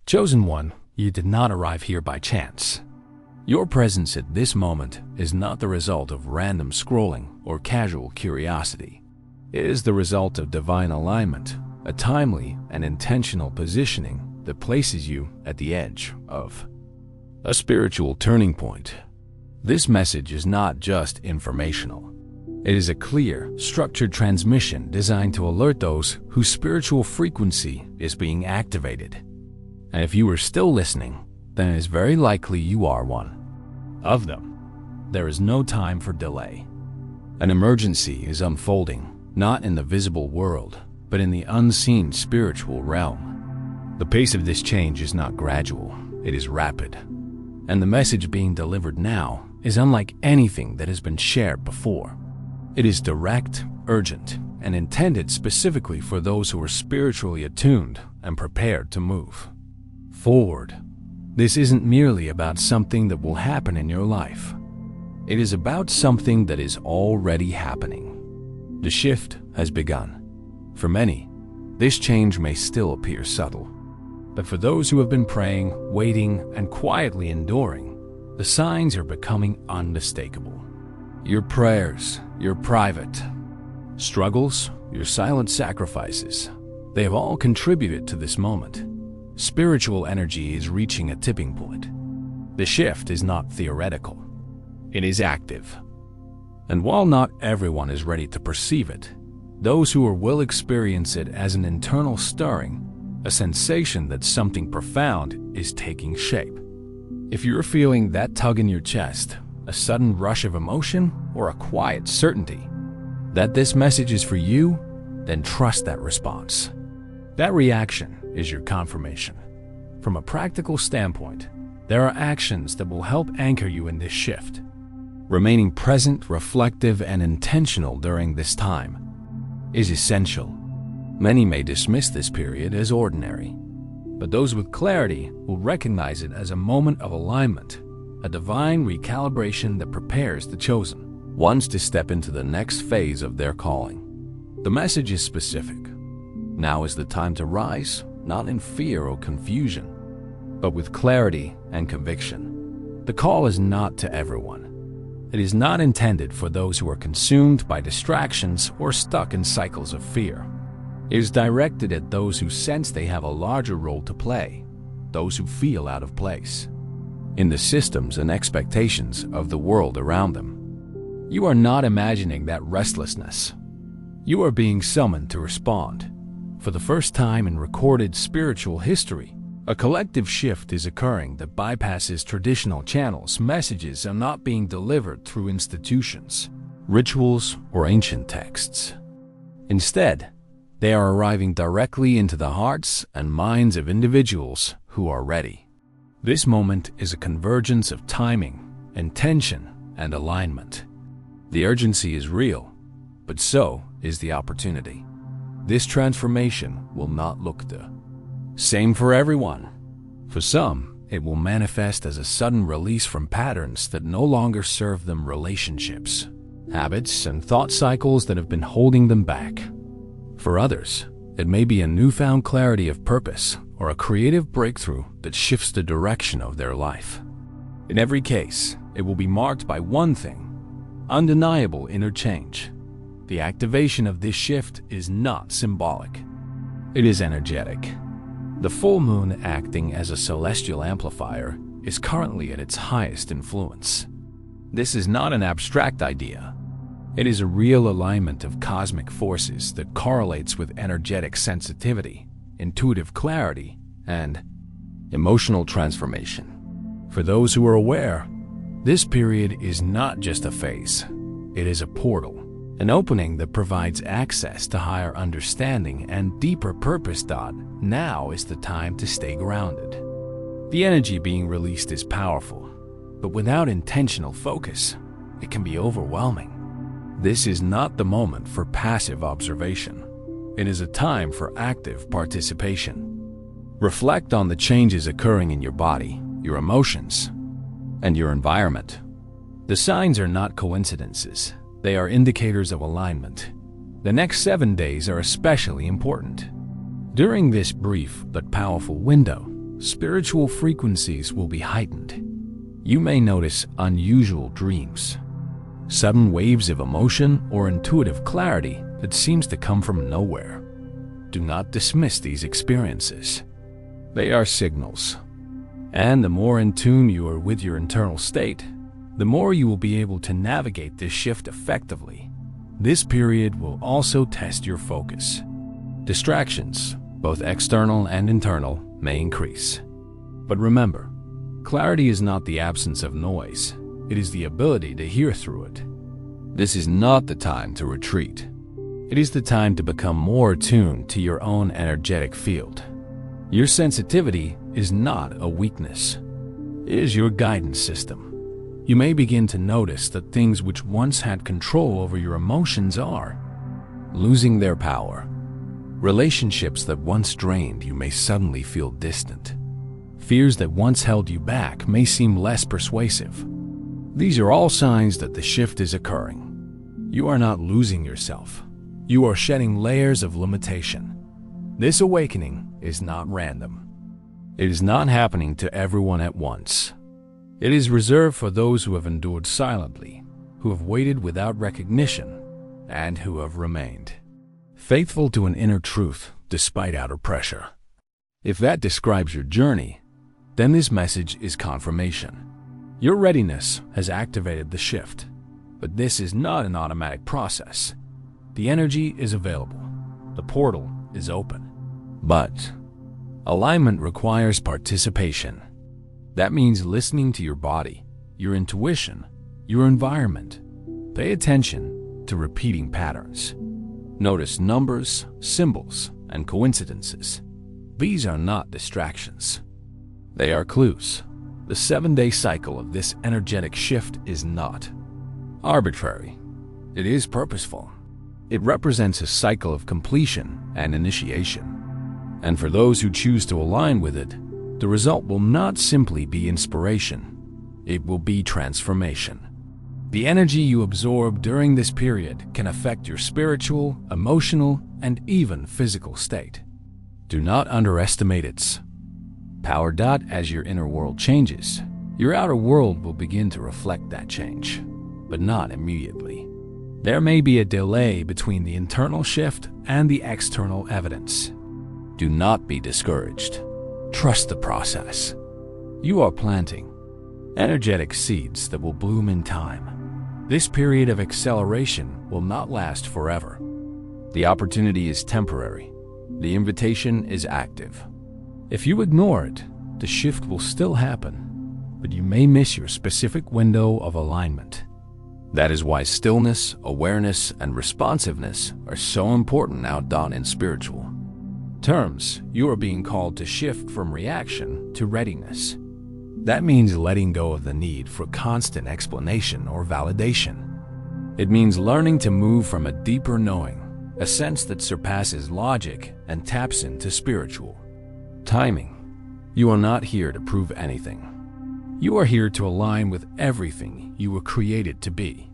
Chosen One, you did not arrive here by chance. Your presence at this moment is not the result of random scrolling or casual curiosity. It is the result of divine alignment, a timely and intentional positioning that places you at the edge of a spiritual turning point. This message is not just informational. It is a clear, structured transmission designed to alert those whose spiritual frequency is being activated. And if you are still listening, then it is very likely you are one of them. There is no time for delay. An emergency is unfolding, not in the visible world, but in the unseen spiritual realm. The pace of this change is not gradual, it is rapid. And the message being delivered now is unlike anything that has been shared before. It is direct, urgent, and intended specifically for those who are spiritually attuned and prepared to move forward. This isn't merely about something that will happen in your life. It is about something that is already happening. The shift has begun. For many, this change may still appear subtle. But for those who have been praying, waiting, and quietly enduring, the signs are becoming unmistakable. Your prayers, your private struggles, your silent sacrifices, they have all contributed to this moment. Spiritual energy is reaching a tipping point. The shift is not theoretical. It is active. And while not everyone is ready to perceive it, those who will experience it as an internal stirring, a sensation that something profound is taking shape. If you're feeling that tug in your chest, a sudden rush of emotion, or a quiet certainty that this message is for you, then trust that response. That reaction is your confirmation. From a practical standpoint, there are actions that will help anchor you in this shift. Remaining present, reflective, and intentional during this time is essential. Many may dismiss this period as ordinary, but those with clarity will recognize it as a moment of alignment, a divine recalibration that prepares the chosen ones to step into the next phase of their calling. The message is specific. Now is the time to rise, not in fear or confusion, but with clarity and conviction. The call is not to everyone. It is not intended for those who are consumed by distractions or stuck in cycles of fear. It is directed at those who sense they have a larger role to play, those who feel out of place in the systems and expectations of the world around them. You are not imagining that restlessness. You are being summoned to respond. For the first time in recorded spiritual history, a collective shift is occurring that bypasses traditional channels. Messages are not being delivered through institutions, rituals, or ancient texts. Instead, they are arriving directly into the hearts and minds of individuals who are ready. This moment is a convergence of timing, intention, and alignment. The urgency is real, but so is the opportunity. This transformation will not look the same for everyone. For some, it will manifest as a sudden release from patterns that no longer serve them, relationships, habits, and thought cycles that have been holding them back. For others, it may be a newfound clarity of purpose or a creative breakthrough that shifts the direction of their life. In every case, it will be marked by one thing: undeniable inner change. The activation of this shift is not symbolic. It is energetic. The full moon, acting as a celestial amplifier, is currently at its highest influence. This is not an abstract idea. It is a real alignment of cosmic forces that correlates with energetic sensitivity, intuitive clarity, and emotional transformation. For those who are aware, this period is not just a phase. It is a portal, an opening that provides access to higher understanding and deeper purpose. Now is the time to stay grounded. The energy being released is powerful, but without intentional focus, it can be overwhelming. This is not the moment for passive observation. It is a time for active participation. Reflect on the changes occurring in your body, your emotions, and your environment. The signs are not coincidences. They are indicators of alignment. The next 7 days are especially important. During this brief but powerful window, spiritual frequencies will be heightened. You may notice unusual dreams, sudden waves of emotion, or intuitive clarity that seems to come from nowhere. Do not dismiss these experiences. They are signals. And the more in tune you are with your internal state, the more you will be able to navigate this shift effectively. This period will also test your focus. Distractions, both external and internal, may increase. But remember, clarity is not the absence of noise. It is the ability to hear through it. This is not the time to retreat. It is the time to become more attuned to your own energetic field. Your sensitivity is not a weakness. It is your guidance system. You may begin to notice that things which once had control over your emotions are losing their power. Relationships that once drained you may suddenly feel distant. Fears that once held you back may seem less persuasive. These are all signs that the shift is occurring. You are not losing yourself. You are shedding layers of limitation. This awakening is not random. It is not happening to everyone at once. It is reserved for those who have endured silently, who have waited without recognition, and who have remained faithful to an inner truth despite outer pressure. If that describes your journey, then this message is confirmation. Your readiness has activated the shift, but this is not an automatic process. The energy is available. The portal is open. But alignment requires participation. That means listening to your body, your intuition, your environment. Pay attention to repeating patterns. Notice numbers, symbols, and coincidences. These are not distractions. They are clues. The 7-day cycle of this energetic shift is not arbitrary. It is purposeful. It represents a cycle of completion and initiation. And for those who choose to align with it, the result will not simply be inspiration. It will be transformation. The energy you absorb during this period can affect your spiritual, emotional, and even physical state. Do not underestimate its power. As your inner world changes, your outer world will begin to reflect that change, but not immediately. There may be a delay between the internal shift and the external evidence. Do not be discouraged. Trust the process. You are planting energetic seeds that will bloom in time. This period of acceleration will not last forever. The opportunity is temporary. The invitation is active. If you ignore it, the shift will still happen, but you may miss your specific window of alignment. That is why stillness, awareness, and responsiveness are so important now in spiritual terms. You are being called to shift from reaction to readiness. That means letting go of the need for constant explanation or validation. It means learning to move from a deeper knowing, a sense that surpasses logic and taps into spiritual timing. You are not here to prove anything. You are here to align with everything you were created to be.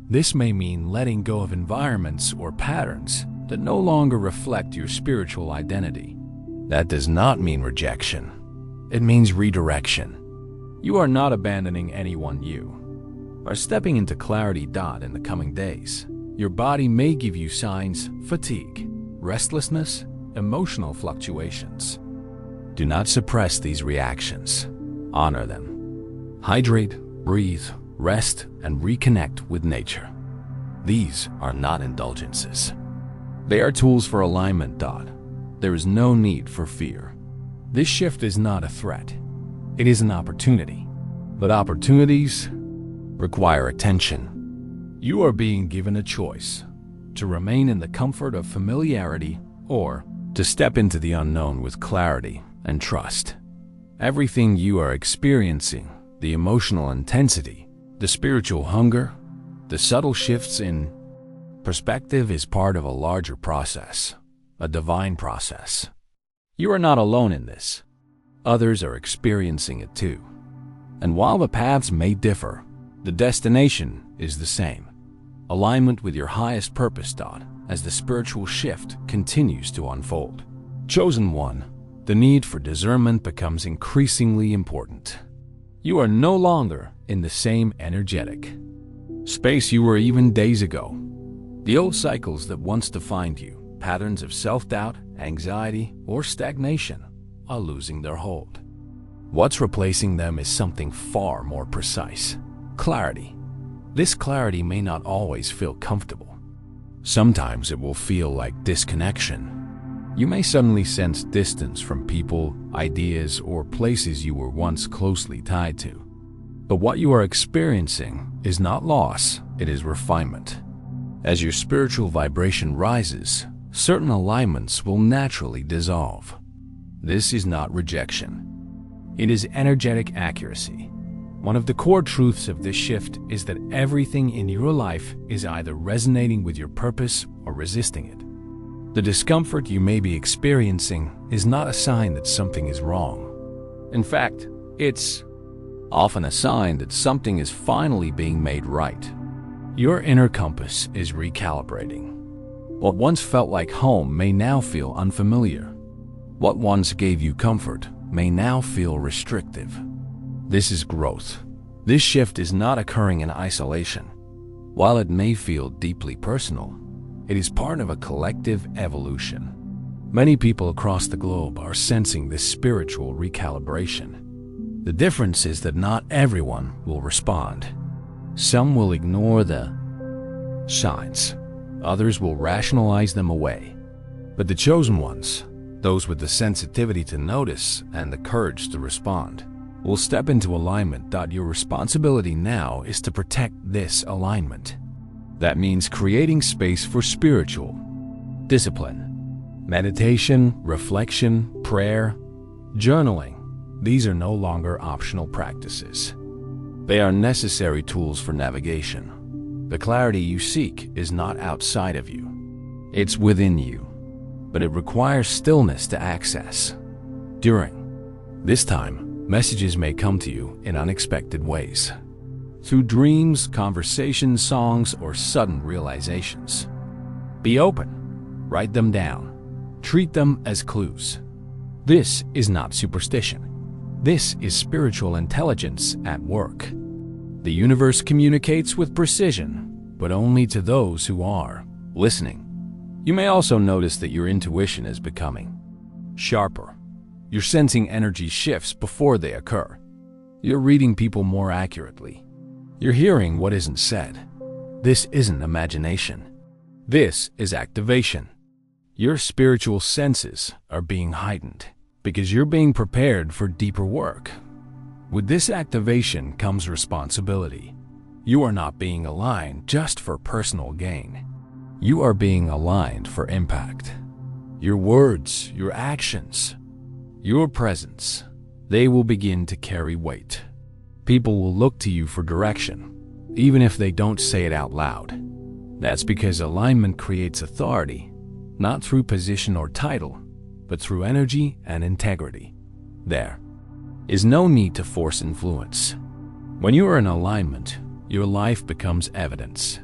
This may mean letting go of environments or patterns that no longer reflect your spiritual identity. That does not mean rejection. It means redirection. You are not abandoning anyone. You are stepping into clarity. In the coming days, your body may give you signs: fatigue, restlessness, emotional fluctuations. Do not suppress these reactions. Honor them. Hydrate, breathe, rest, and reconnect with nature. These are not indulgences. They are tools for alignment. There is no need for fear. This shift is not a threat. It is an opportunity. But opportunities require attention. You are being given a choice: to remain in the comfort of familiarity or to step into the unknown with clarity and trust. Everything you are experiencing, the emotional intensity, the spiritual hunger, the subtle shifts in perspective, is part of a larger process, a divine process. You are not alone in this. Others are experiencing it too. And while the paths may differ, the destination is the same: alignment with your highest purpose. As the spiritual shift continues to unfold. Chosen one, the need for discernment becomes increasingly important. You are no longer in the same energetic space you were even days ago. The old cycles that once defined you, patterns of self-doubt, anxiety, or stagnation, are losing their hold. What's replacing them is something far more precise: clarity. This clarity may not always feel comfortable. Sometimes it will feel like disconnection. You may suddenly sense distance from people, ideas, or places you were once closely tied to. But what you are experiencing is not loss, it is refinement. As your spiritual vibration rises, certain alignments will naturally dissolve. This is not rejection. It is energetic accuracy. One of the core truths of this shift is that everything in your life is either resonating with your purpose or resisting it. The discomfort you may be experiencing is not a sign that something is wrong. In fact, it's often a sign that something is finally being made right. Your inner compass is recalibrating. What once felt like home may now feel unfamiliar. What once gave you comfort may now feel restrictive. This is growth. This shift is not occurring in isolation. While it may feel deeply personal, it is part of a collective evolution. Many people across the globe are sensing this spiritual recalibration. The difference is that not everyone will respond. Some will ignore the signs. Others will rationalize them away. But the chosen ones, those with the sensitivity to notice and the courage to respond, will step into alignment. Your responsibility now is to protect this alignment. That means creating space for spiritual discipline, meditation, reflection, prayer, journaling. These are no longer optional practices. They are necessary tools for navigation. The clarity you seek is not outside of you. It's within you, but it requires stillness to access. During this time, messages may come to you in unexpected ways. Through dreams, conversations, songs, or sudden realizations. Be open. Write them down. Treat them as clues. This is not superstition. This is spiritual intelligence at work. The universe communicates with precision, but only to those who are listening. You may also notice that your intuition is becoming sharper. You're sensing energy shifts before they occur. You're reading people more accurately. You're hearing what isn't said. This isn't imagination. This is activation. Your spiritual senses are being heightened because you're being prepared for deeper work. With this activation comes responsibility. You are not being aligned just for personal gain. You are being aligned for impact. Your words, your actions, your presence, they will begin to carry weight. People will look to you for direction, even if they don't say it out loud. That's because alignment creates authority, not through position or title, but through energy and integrity. There is no need to force influence. When you are in alignment, your life becomes evidence.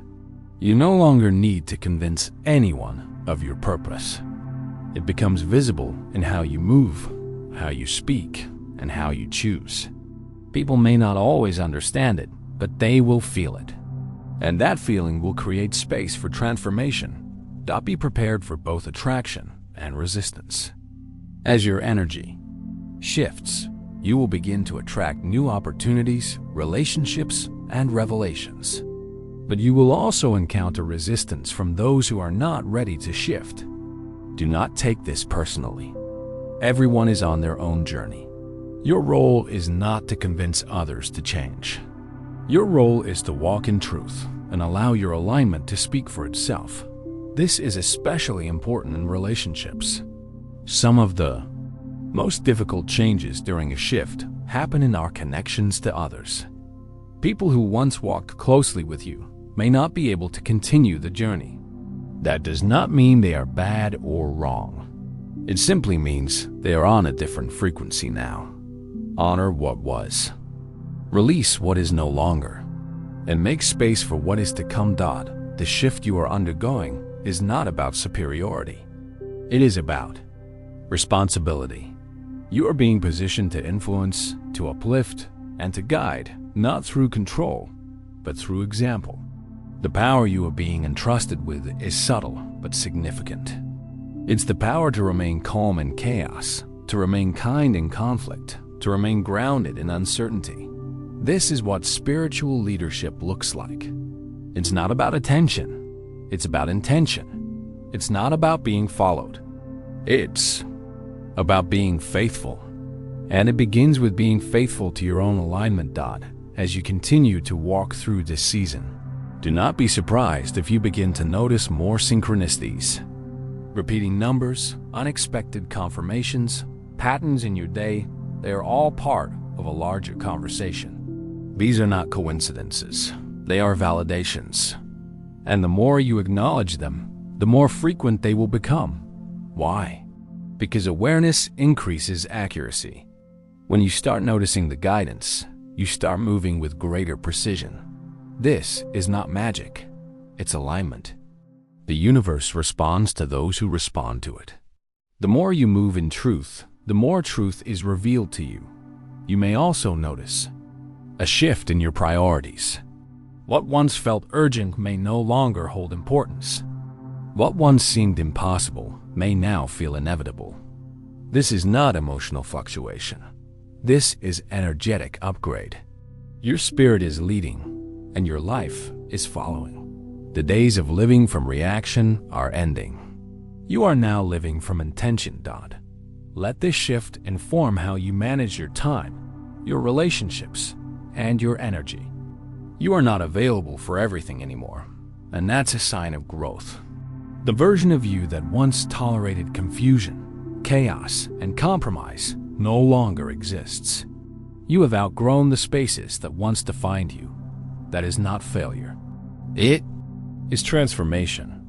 You no longer need to convince anyone of your purpose. It becomes visible in how you move, how you speak, and how you choose. People may not always understand it, but they will feel it. And that feeling will create space for transformation. Be prepared for both attraction and resistance. As your energy shifts, you will begin to attract new opportunities, relationships, and revelations. But you will also encounter resistance from those who are not ready to shift. Do not take this personally. Everyone is on their own journey. Your role is not to convince others to change. Your role is to walk in truth and allow your alignment to speak for itself. This is especially important in relationships. Some of the most difficult changes during a shift happen in our connections to others. People who once walked closely with you may not be able to continue the journey. That does not mean they are bad or wrong. It simply means they are on a different frequency now. Honor what was. Release what is no longer. And make space for what is to come. The shift you are undergoing is not about superiority. It is about responsibility. You are being positioned to influence, to uplift, and to guide, not through control, but through example. The power you are being entrusted with is subtle but significant. It's the power to remain calm in chaos, to remain kind in conflict, to remain grounded in uncertainty. This is what spiritual leadership looks like. It's not about attention, it's about intention. It's not about being followed. It's about being faithful. And it begins with being faithful to your own alignment, as you continue to walk through this season. Do not be surprised if you begin to notice more synchronicities. Repeating numbers, unexpected confirmations, patterns in your day, they are all part of a larger conversation. These are not coincidences. They are validations. And the more you acknowledge them, the more frequent they will become. Why? Because awareness increases accuracy. When you start noticing the guidance, you start moving with greater precision. This is not magic, it's alignment. The universe responds to those who respond to it. The more you move in truth, the more truth is revealed to you. You may also notice a shift in your priorities. What once felt urgent may no longer hold importance. What once seemed impossible may now feel inevitable. This is not emotional fluctuation. This is energetic upgrade. Your spirit is leading, and your life is following. The days of living from reaction are ending. You are now living from intention. Let this shift inform how you manage your time, your relationships, and your energy. You are not available for everything anymore, and that's a sign of growth. The version of you that once tolerated confusion, chaos, and compromise no longer exists. You have outgrown the spaces that once defined you. That is not failure. It is transformation.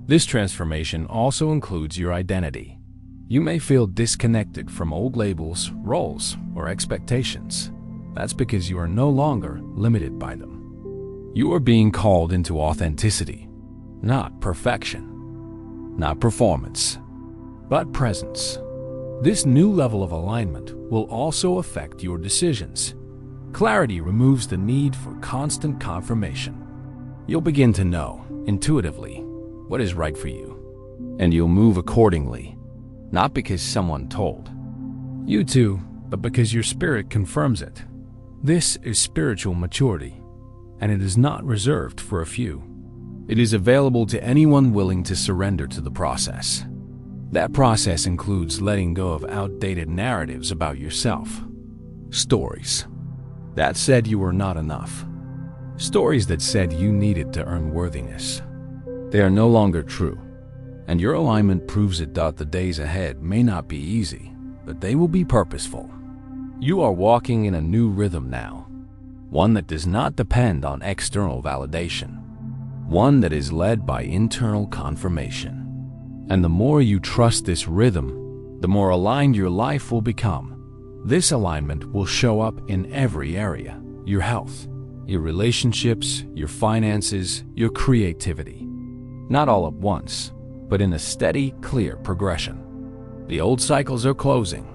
This transformation also includes your identity. You may feel disconnected from old labels, roles, or expectations. That's because you are no longer limited by them. You are being called into authenticity, not perfection, not performance, but presence. This new level of alignment will also affect your decisions. Clarity removes the need for constant confirmation. You'll begin to know, intuitively, what is right for you, and you'll move accordingly, not because someone told you to, but because your spirit confirms it. This is spiritual maturity, and it is not reserved for a few. It is available to anyone willing to surrender to the process. That process includes letting go of outdated narratives about yourself. Stories that said you were not enough. Stories that said you needed to earn worthiness. They are no longer true, and your alignment proves it. The days ahead may not be easy, but they will be purposeful. You are walking in a new rhythm now, one that does not depend on external validation, one that is led by internal confirmation. And the more you trust this rhythm, the more aligned your life will become. This alignment will show up in every area: your health, your relationships, your finances, your creativity. Not all at once, but in a steady, clear progression. The old cycles are closing,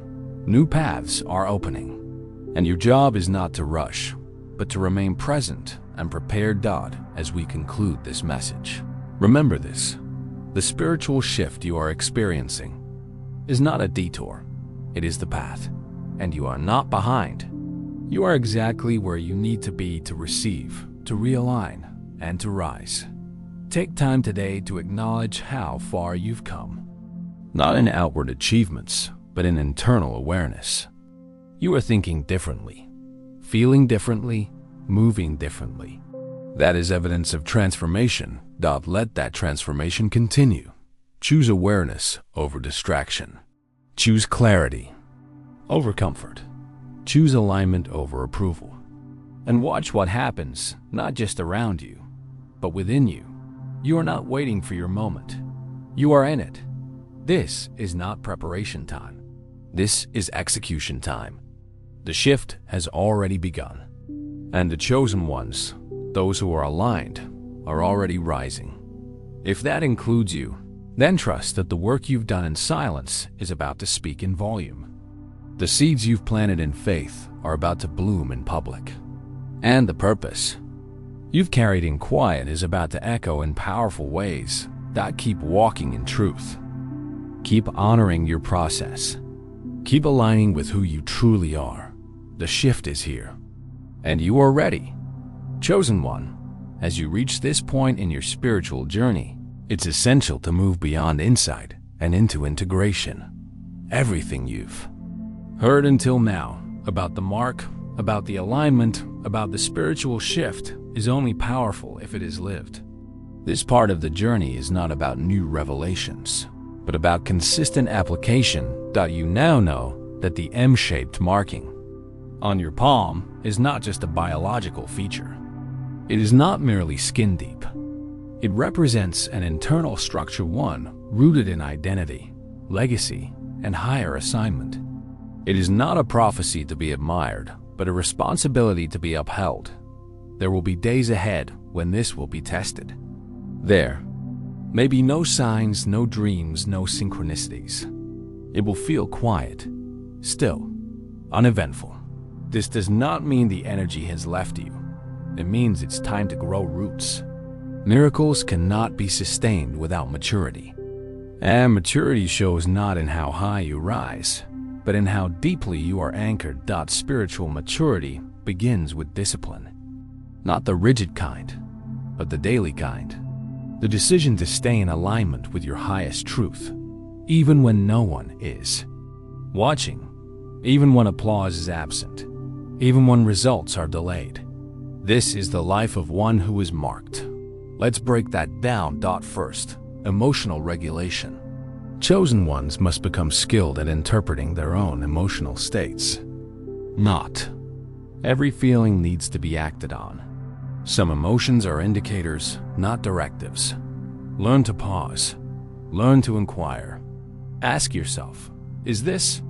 new paths are opening, and your job is not to rush, but to remain present and prepared. As we conclude this message, remember this: the spiritual shift you are experiencing is not a detour, it is the path. And you are not behind. You are exactly where you need to be to receive, to realign, and to rise. Take time today to acknowledge how far you've come. Not in outward achievements, but in internal awareness. You are thinking differently, feeling differently, moving differently. That is evidence of transformation. Let that transformation continue. Choose awareness over distraction. Choose clarity over comfort. Choose alignment over approval. And watch what happens, not just around you, but within you. You are not waiting for your moment. You are in it. This is not preparation time. This is execution time. The shift has already begun. And the chosen ones, those who are aligned, are already rising. If that includes you, then trust that the work you've done in silence is about to speak in volume. The seeds you've planted in faith are about to bloom in public. And the purpose you've carried in quiet is about to echo in powerful ways that keep walking in truth. Keep honoring your process. Keep aligning with who you truly are. The shift is here, and you are ready. Chosen one, as you reach this point in your spiritual journey, it's essential to move beyond insight and into integration. Everything you've heard until now about the mark, about the alignment, about the spiritual shift is only powerful if it is lived. This part of the journey is not about new revelations, but about consistent application that you now know that the M-shaped marking on your palm is not just a biological feature. It is not merely skin deep. It represents an internal structure, one rooted in identity, legacy, and higher assignment. It is not a prophecy to be admired, but a responsibility to be upheld. There will be days ahead when this will be tested. There may be no signs, no dreams, no synchronicities. It will feel quiet, still, uneventful. This does not mean the energy has left you. It means it's time to grow roots. Miracles cannot be sustained without maturity. And maturity shows not in how high you rise, but in how deeply you are anchored. Spiritual maturity begins with discipline. Not the rigid kind, but the daily kind. The decision to stay in alignment with your highest truth, even when no one is watching, even when applause is absent, even when results are delayed. This is the life of one who is marked. Let's break that down. First, emotional regulation. Chosen ones must become skilled at interpreting their own emotional states. Not every feeling needs to be acted on. Some emotions are indicators, not directives. Learn to pause. Learn to inquire. Ask yourself, is this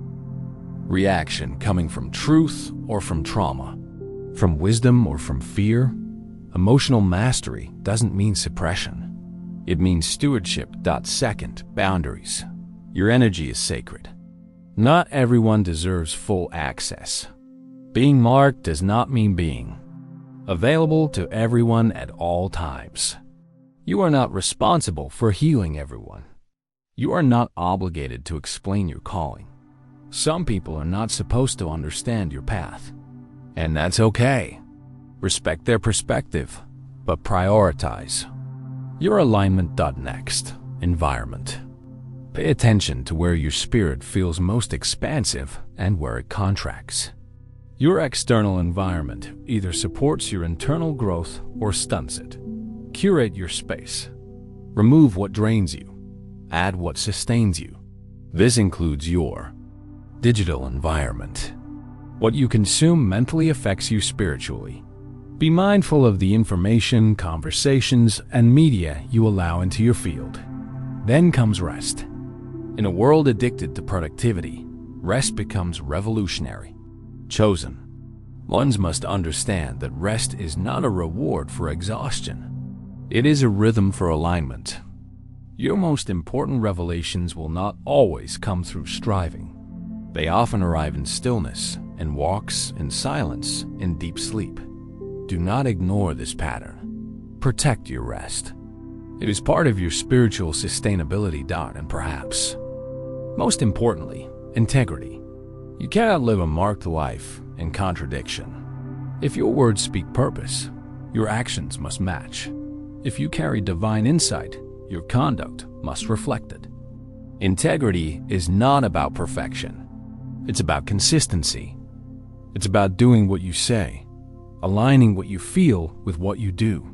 reaction coming from truth or from trauma? From wisdom or from fear? Emotional mastery doesn't mean suppression. It means stewardship. Second, boundaries. Your energy is sacred. Not everyone deserves full access. Being marked does not mean being available to everyone at all times. You are not responsible for healing everyone. You are not obligated to explain your calling. Some people are not supposed to understand your path, and that's okay. Respect their perspective, but prioritize your alignment. Next, environment. Pay attention to where your spirit feels most expansive and where it contracts. Your external environment either supports your internal growth or stunts it. Curate your space. Remove what drains you. Add what sustains you. This includes your digital environment. What you consume mentally affects you spiritually. Be mindful of the information, conversations, and media you allow into your field. Then comes rest. In a world addicted to productivity, rest becomes revolutionary. Chosen ones must understand that rest is not a reward for exhaustion. It is a rhythm for alignment. Your most important revelations will not always come through striving. They often arrive in stillness, in walks, in silence, in deep sleep. Do not ignore this pattern. Protect your rest. It is part of your spiritual sustainability. And perhaps, most importantly, integrity. You cannot live a marked life in contradiction. If your words speak purpose, your actions must match. If you carry divine insight, your conduct must reflect it. Integrity is not about perfection. It's about consistency. It's about doing what you say, aligning what you feel with what you do.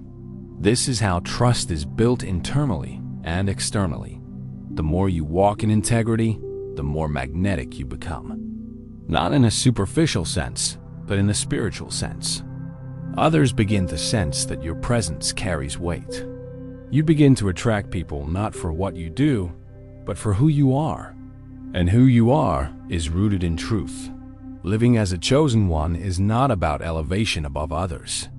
This is how trust is built internally and externally. The more you walk in integrity, the more magnetic you become. Not in a superficial sense, but in a spiritual sense. Others begin to sense that your presence carries weight. You begin to attract people not for what you do, but for who you are. And who you are is rooted in truth. Living as a chosen one is not about elevation above others.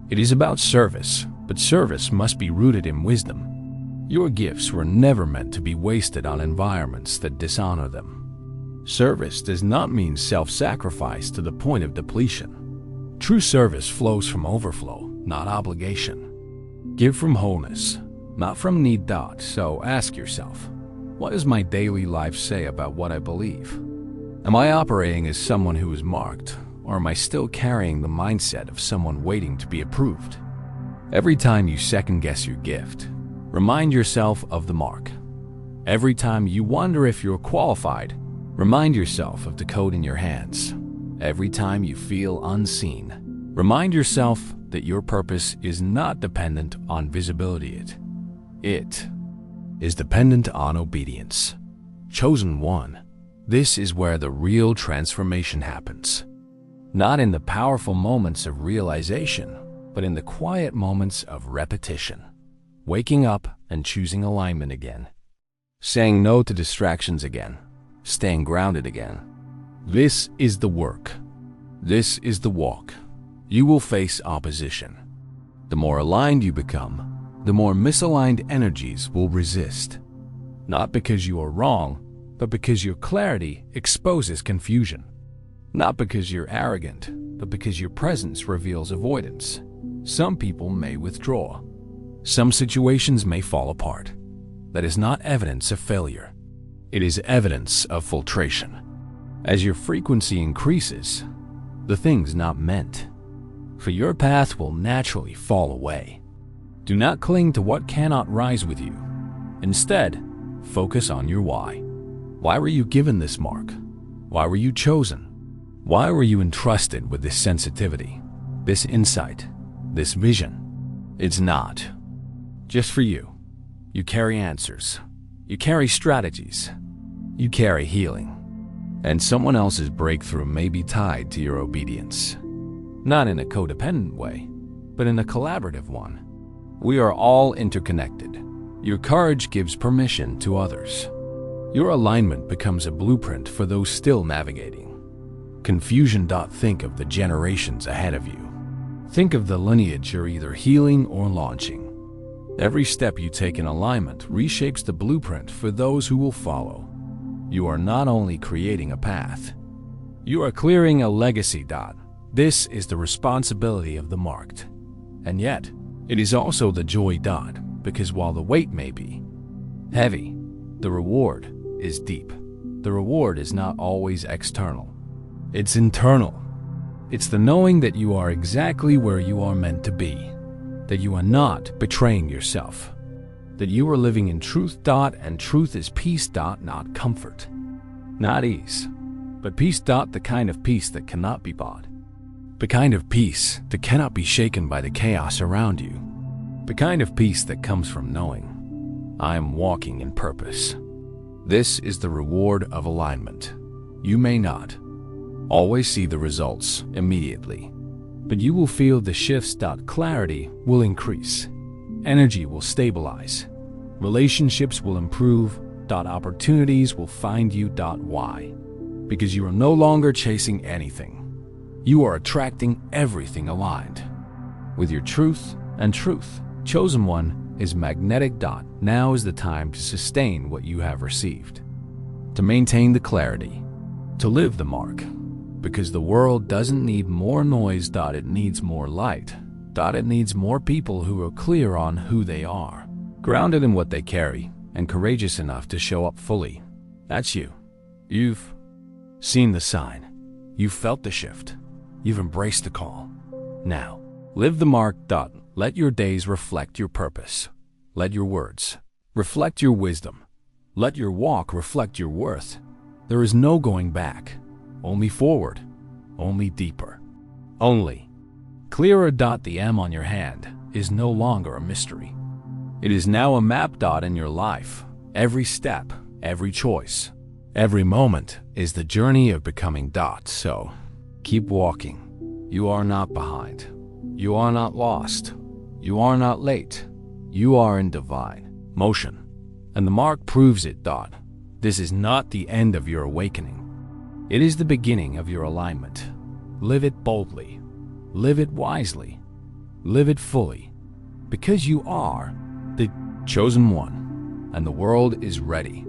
It is about service, but service must be rooted in wisdom. Your gifts were never meant to be wasted on environments that dishonor them. Service does not mean self-sacrifice to the point of depletion. True service flows from overflow, not obligation. Give from wholeness, not from need. So ask yourself, what does my daily life say about what I believe? Am I operating as someone who is marked, or am I still carrying the mindset of someone waiting to be approved? Every time you second-guess your gift, remind yourself of the mark. Every time you wonder if you're qualified, remind yourself of the code in your hands. Every time you feel unseen, remind yourself that your purpose is not dependent on visibility. It is dependent on obedience. Chosen one. This is where the real transformation happens. Not in the powerful moments of realization, but in the quiet moments of repetition. Waking up and choosing alignment again. Saying no to distractions again. Staying grounded again. This is the work. This is the walk. You will face opposition. The more aligned you become, the more misaligned energies will resist. Not because you are wrong, but because your clarity exposes confusion. Not because you're arrogant, but because your presence reveals avoidance. Some people may withdraw. Some situations may fall apart. That is not evidence of failure. It is evidence of filtration. As your frequency increases, the things not meant for your path will naturally fall away. Do not cling to what cannot rise with you. Instead, focus on your why. Why were you given this mark? Why were you chosen? Why were you entrusted with this sensitivity, this insight, this vision? It's not just for you. You carry answers. You carry strategies. You carry healing. And someone else's breakthrough may be tied to your obedience. Not in a codependent way, but in a collaborative one. We are all interconnected. Your courage gives permission to others. Your alignment becomes a blueprint for those still navigating. Confusion. Think of the generations ahead of you. Think of the lineage you're either healing or launching. Every step you take in alignment reshapes the blueprint for those who will follow. You are not only creating a path, you are clearing a legacy. This is the responsibility of the marked. And yet, it is also the joy. Because while the weight may be heavy, the reward is deep. The reward is not always external. It's internal. It's the knowing that you are exactly where you are meant to be, that you are not betraying yourself, that you are living in truth. And truth is peace. Not comfort, not ease, but peace. The kind of peace that cannot be bought. The kind of peace that cannot be shaken by the chaos around you. The kind of peace that comes from knowing, I am walking in purpose. This is the reward of alignment. You may not always see the results immediately, but you will feel the shifts. Clarity will increase. Energy will stabilize. Relationships will improve. Opportunities will find you. Why? Because you are no longer chasing anything. You are attracting everything aligned with your truth and truth. Chosen one is magnetic. Now is the time to sustain what you have received, to maintain the clarity, to live the mark, because the world doesn't need more noise. It needs more light. It needs more people who are clear on who they are, grounded in what they carry, and courageous enough to show up fully. That's you. You've seen the sign. You've felt the shift. You've embraced the call. Now, live the mark. Let your days reflect your purpose. Let your words reflect your wisdom. Let your walk reflect your worth. There is no going back, only forward, only deeper, only clearer. The M on your hand is no longer a mystery. It is now a map. In your life, every step, every choice, every moment is the journey of becoming. So, keep walking. You are not behind. You are not lost. You are not late. You are in divine motion. And the mark proves it. This is not the end of your awakening. It is the beginning of your alignment. Live it boldly. Live it wisely. Live it fully. Because you are the chosen one. And the world is ready.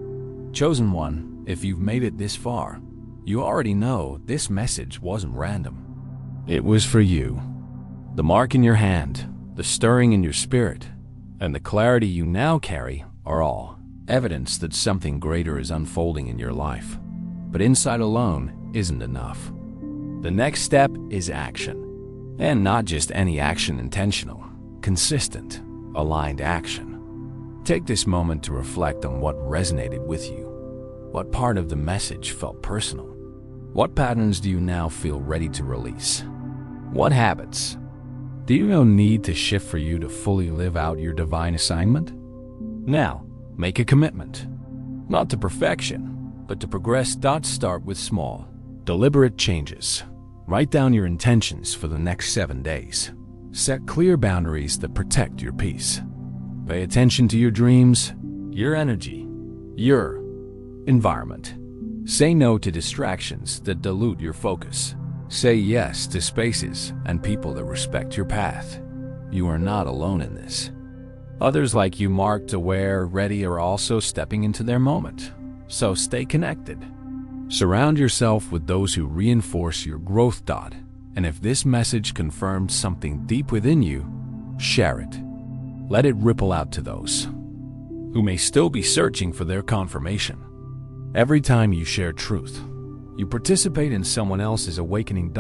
Chosen one, If you've made it this far, you already know this message wasn't random. It was for you. The mark in your hand, the stirring in your spirit, and the clarity you now carry are all evidence that something greater is unfolding in your life. But insight alone isn't enough. The next step is action. And not just any action, intentional, consistent, aligned action. Take this moment to reflect on what resonated with you. What part of the message felt personal? What patterns do you now feel ready to release? What habits do you need to shift for you to fully live out your divine assignment? Now, make a commitment. Not to perfection, but to progress. Start with small, deliberate changes. Write down your intentions for the next 7 days. Set clear boundaries that protect your peace. Pay attention to your dreams, your energy, your environment. Say no to distractions that dilute your focus. Say yes to spaces and people that respect your path. You are not alone in this. Others like you, marked, aware, ready, are also stepping into their moment. So stay connected. Surround yourself with those who reinforce your growth. And if this message confirms something deep within you, share it. Let it ripple out to those who may still be searching for their confirmation. Every time you share truth, you participate in someone else's awakening.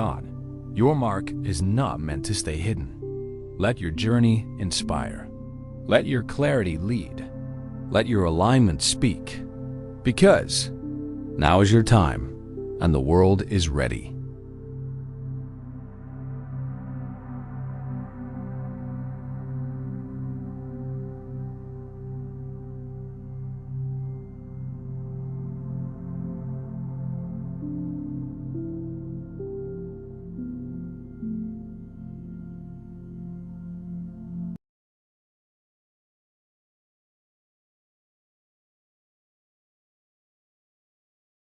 Your mark is not meant to stay hidden. Let your journey inspire. Let your clarity lead. Let your alignment speak. Because now is your time, and the world is ready.